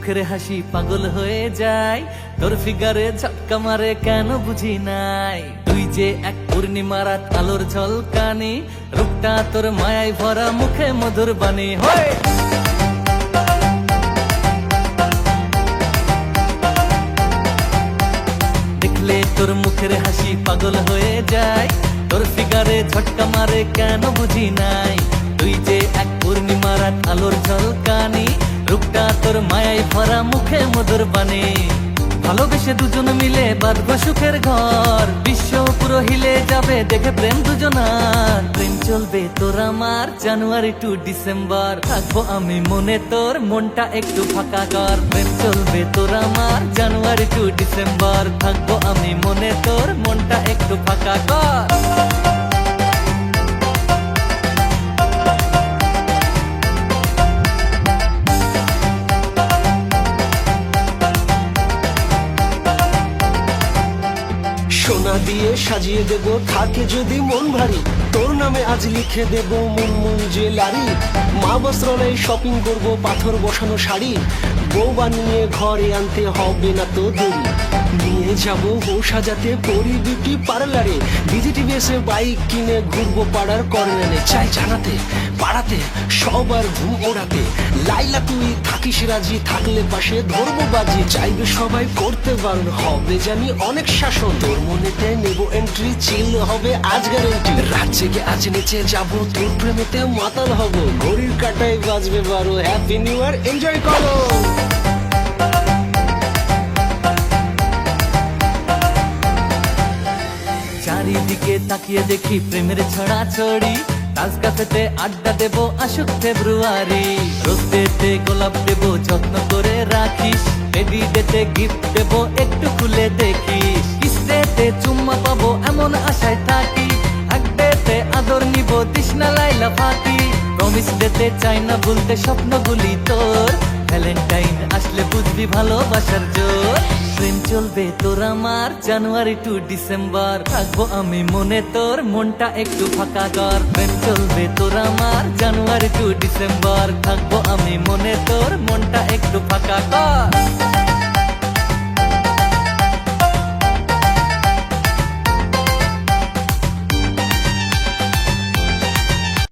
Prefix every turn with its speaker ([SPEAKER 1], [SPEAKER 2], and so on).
[SPEAKER 1] মুখের হাসি পাগল হয়ে যায়, তোর ফিগারে ঝটকা মারে কেন বুঝি নাই। তুই যে এক পূর্ণিমা রাত আলোর ঝলকানি, রূপটা তোর মায়ায় ভরা মুখে মধুর বাণী। হয় দেখলে তোর মুখের হাসি পাগল হয়ে যায়, তোর ফিগারে ঝটকা মারে কেন বুঝি নাই। তুই যে এক পূর্ণিমা রাত আলোর ঝলকানি, রূপটা তোর মায়ায় ভরা মুখে মধুর বাণী। ভালোবেসে দুজন মিলে বাঁধবো সুখের ঘর, বিশ্ব পুরো হিলে যাবে দেখে প্রেম দুজনার। প্রেম চলবে তোর আমার জানুয়ারি টু ডিসেম্বর, থাকবো আমি মনে তোর মনটা একটু ফাঁকা কর। প্রেম চলবে তোর আমার জানুয়ারি টু ডিসেম্বর, থাকবো আমি মনে তোর মনটা একটু ফাঁকা কর।
[SPEAKER 2] সোনা দিয়ে সাজিয়ে দেব থাকে যদি মন ভারী, তোর নামে আজ লিখে দেব মুনমুন জুয়েলারি। মা বস্ত্রালয়ে শপিং করব পাথর বসানো শাড়ি, বউ বানিয়ে ঘরে আনতে হবে না তো দেরি। নিয়ে যাব বউ সাজাতে পরি বিউটি পার্লারে, বিজিটিভিএসে বাইক কিনে ঘুরবো পাড়ার কর্নারে। চাই জানাতে পাড়াতে সবার ঘুম ওড়াতে, লাইলা তুই থাকিস রাজি, থাকলে পাশে ধরবো বাজি। চাইবে সবাই করতে বারণ, হবে জানি অনেক শাসন। তোর মনেতে নেব এন্ট্রি, চিল হবে আজ গ্যারেন্টি। রাত জেগে আজ নিচে যাব, তোর প্রেমেতে মাতাল হব। ঘড়ির কাটায় বাজবে 12, হ্যাপি নিউ ইয়ার, এনজয় করো।
[SPEAKER 1] চারিদিকে তাকিয়ে দেখি প্রেমের ছড়াছড়ি, তাজ ক্যাফেতে আড্ডা দেবো আসুক ফেব্রুয়ারি। রোজ ডেতে গোলাপ দেবো যত্ন করে রাখিস, বেবি ডেতে গিফট দেবো একটু খুলে দেখিস। কিস ডেতে চুম্মা পাবো এমন আশায় থাকি, হাগ ডেতে আদর নিব দিস না লাইলা ফাঁকি। প্রমিস ডেতে চাই না ভুলতে স্বপ্নগুলি তোর, ভ্যালেন্টাইন আসলে বুঝবি ভালোবাসার জোর। প্রেম চলবে তোর আমার জানুয়ারি টু ডিসেম্বর, থাকবো আমি মনে তোর মনটা একটু ফাঁকা কর। প্রেম চলবে তোর আমার জানুয়ারি টু ডিসেম্বর, থাকবো আমি মনে তোর মনটা একটু ফাঁকা কর।